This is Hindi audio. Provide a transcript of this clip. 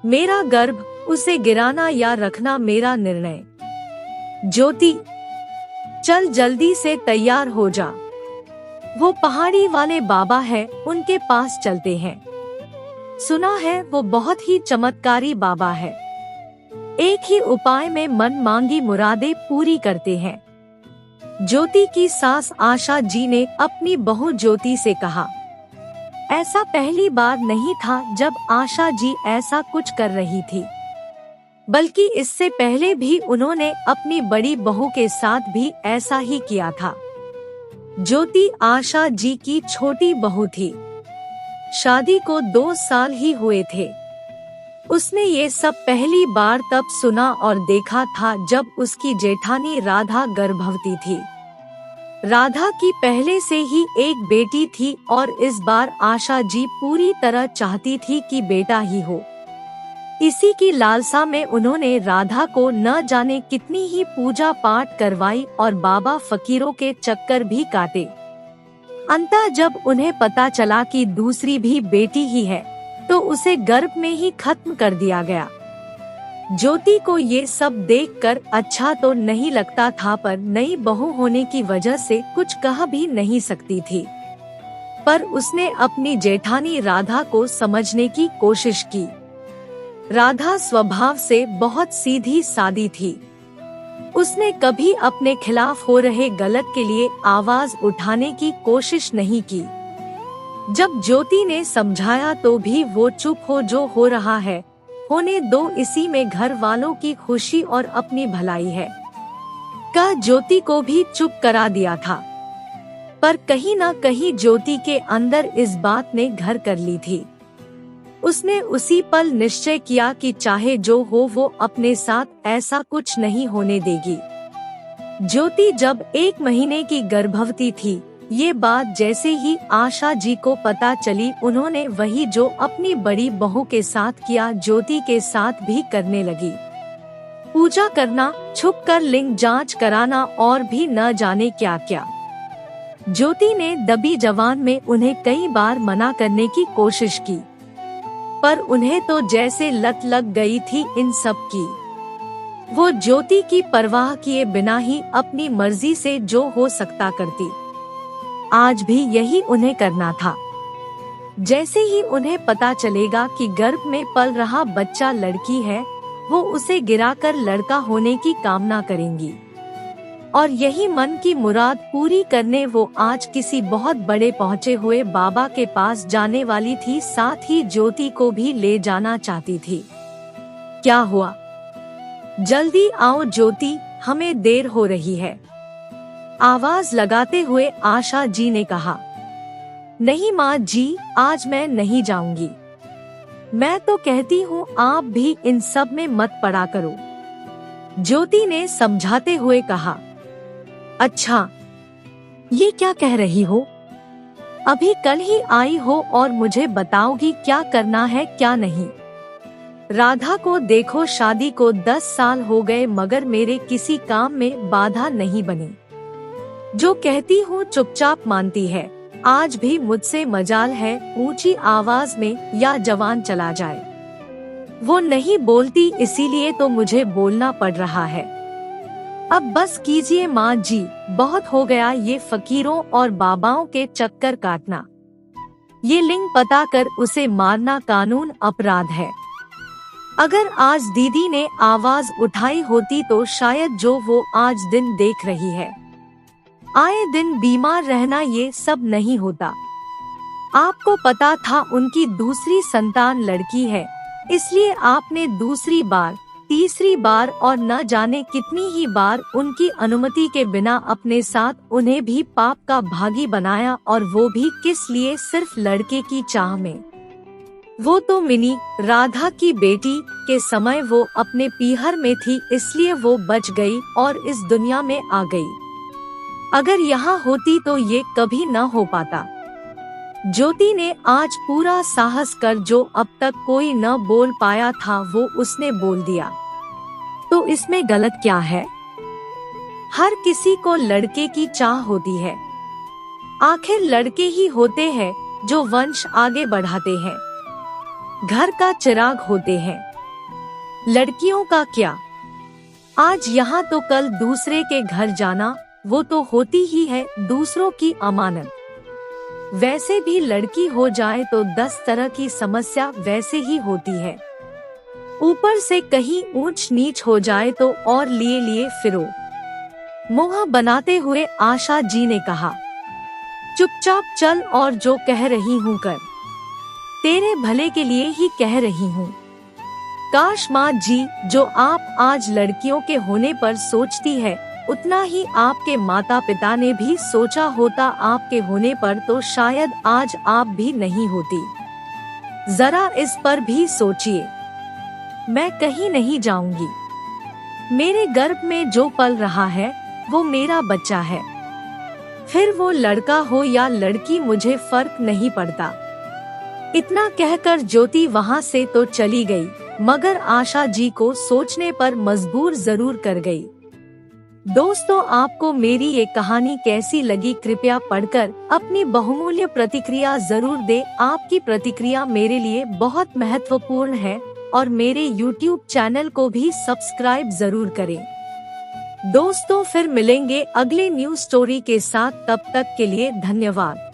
मेरा गर्भ, उसे गिराना या रखना मेरा निर्णय। ज्योति, चल जल्दी से तैयार हो जा। वो पहाड़ी वाले बाबा है, उनके पास चलते हैं। सुना है वो बहुत ही चमत्कारी बाबा है। एक ही उपाय में मन मांगी मुरादें पूरी करते हैं। ज्योति की सास आशा जी ने अपनी बहू ज्योति से कहा। ऐसा पहली बार नहीं था जब आशा जी ऐसा कुछ कर रही थी, बल्कि इससे पहले भी उन्होंने अपनी बड़ी बहू के साथ भी ऐसा ही किया था। ज्योति आशा जी की छोटी बहू थी। शादी को 2 साल ही हुए थे। उसने ये सब पहली बार तब सुना और देखा था जब उसकी जेठानी राधा गर्भवती थी। राधा की पहले से ही एक बेटी थी और इस बार आशा जी पूरी तरह चाहती थी कि बेटा ही हो। इसी की लालसा में उन्होंने राधा को न जाने कितनी ही पूजा पाठ करवाई और बाबा फकीरों के चक्कर भी काटे। अंततः जब उन्हें पता चला कि दूसरी भी बेटी ही है, तो उसे गर्भ में ही खत्म कर दिया गया। ज्योति को ये सब देखकर अच्छा तो नहीं लगता था, पर नई बहू होने की वजह से कुछ कह भी नहीं सकती थी। पर उसने अपनी जेठानी राधा को समझने की कोशिश की। राधा स्वभाव से बहुत सीधी सादी थी। उसने कभी अपने खिलाफ हो रहे गलत के लिए आवाज उठाने की कोशिश नहीं की। जब ज्योति ने समझाया तो भी वो चुप हो। जो हो रहा है होने दो, इसी में घर वालों की खुशी और अपनी भलाई है, कह ज्योति को भी चुप करा दिया था। पर कहीं न कहीं ज्योति के अंदर इस बात ने घर कर ली थी। उसने उसी पल निश्चय किया कि चाहे जो हो वो अपने साथ ऐसा कुछ नहीं होने देगी। ज्योति जब 1 महीने की गर्भवती थी, ये बात जैसे ही आशा जी को पता चली, उन्होंने वही जो अपनी बड़ी बहू के साथ किया ज्योति के साथ भी करने लगी। पूजा करना, छुपकर लिंग जांच कराना और भी न जाने क्या क्या। ज्योति ने दबी जबान में उन्हें कई बार मना करने की कोशिश की, पर उन्हें तो जैसे लत लग गई थी इन सब की। वो ज्योति की परवाह किए बिना ही अपनी मर्जी से जो हो सकता करती। आज भी यही उन्हें करना था। जैसे ही उन्हें पता चलेगा कि गर्भ में पल रहा बच्चा लड़की है, वो उसे गिराकर लड़का होने की कामना करेंगी। और यही मन की मुराद पूरी करने वो आज किसी बहुत बड़े पहुँचे हुए बाबा के पास जाने वाली थी। साथ ही ज्योति को भी ले जाना चाहती थी। क्या हुआ? जल्दी आओ ज्योति, हमें देर हो रही है, आवाज लगाते हुए आशा जी ने कहा। नहीं माँ जी, आज मैं नहीं जाऊंगी। मैं तो कहती हूँ आप भी इन सब में मत पड़ा करो, ज्योति ने समझाते हुए कहा। अच्छा, ये क्या कह रही हो? अभी कल ही आई हो और मुझे बताओगी क्या करना है क्या नहीं। राधा को देखो, शादी को 10 साल हो गए मगर मेरे किसी काम में बाधा नहीं बनी। जो कहती हूँ चुपचाप मानती है। आज भी मुझसे मजाल है ऊंची आवाज में या जवान चला जाए। वो नहीं बोलती, इसीलिए तो मुझे बोलना पड़ रहा है। अब बस कीजिए माँ जी, बहुत हो गया ये फकीरों और बाबाओं के चक्कर काटना। ये लिंग पता कर उसे मारना कानून अपराध है। अगर आज दीदी ने आवाज उठाई होती तो शायद जो वो आज दिन देख रही है, आए दिन बीमार रहना, ये सब नहीं होता। आपको पता था उनकी दूसरी संतान लड़की है, इसलिए आपने दूसरी बार, तीसरी बार और न जाने कितनी ही बार उनकी अनुमति के बिना अपने साथ उन्हें भी पाप का भागी बनाया, और वो भी किस लिए? सिर्फ लड़के की चाह में। वो तो मिनी राधा की बेटी के समय वो अपने पीहर में थी, इसलिए वो बच गई और इस दुनिया में आ गई। अगर यहाँ होती तो ये कभी न हो पाता। ज्योति ने आज पूरा साहस कर जो अब तक कोई न बोल पाया था वो उसने बोल दिया। तो इसमें गलत क्या है? हर किसी को लड़के की चाह होती है। आखिर लड़के ही होते हैं जो वंश आगे बढ़ाते हैं, घर का चिराग होते हैं। लड़कियों का क्या, आज यहाँ तो कल दूसरे के घर जाना, वो तो होती ही है दूसरों की अमानत। वैसे भी लड़की हो जाए तो 10 तरह की समस्या वैसे ही होती है, ऊपर से कहीं ऊंच नीच हो जाए तो और लिए लिए फिरो। मुंह बनाते हुए आशा जी ने कहा, चुपचाप चल और जो कह रही हूँ कर, तेरे भले के लिए ही कह रही हूँ। काश माँ जी जो आप आज लड़कियों के होने पर सोचती है, उतना ही आपके माता पिता ने भी सोचा होता आपके होने पर, तो शायद आज आप भी नहीं होती। जरा इस पर भी सोचिए। मैं कहीं नहीं जाऊंगी, मेरे गर्भ में जो पल रहा है वो मेरा बच्चा है, फिर वो लड़का हो या लड़की मुझे फर्क नहीं पड़ता। इतना कहकर ज्योति वहाँ से तो चली गई, मगर आशा जी को सोचने पर मजबूर जरूर कर गई। दोस्तों, आपको मेरी ये कहानी कैसी लगी कृपया पढ़कर अपनी बहुमूल्य प्रतिक्रिया जरूर दें। आपकी प्रतिक्रिया मेरे लिए बहुत महत्वपूर्ण है और मेरे YouTube चैनल को भी सब्सक्राइब जरूर करें। दोस्तों, फिर मिलेंगे अगले न्यूज़ स्टोरी के साथ, तब तक के लिए धन्यवाद।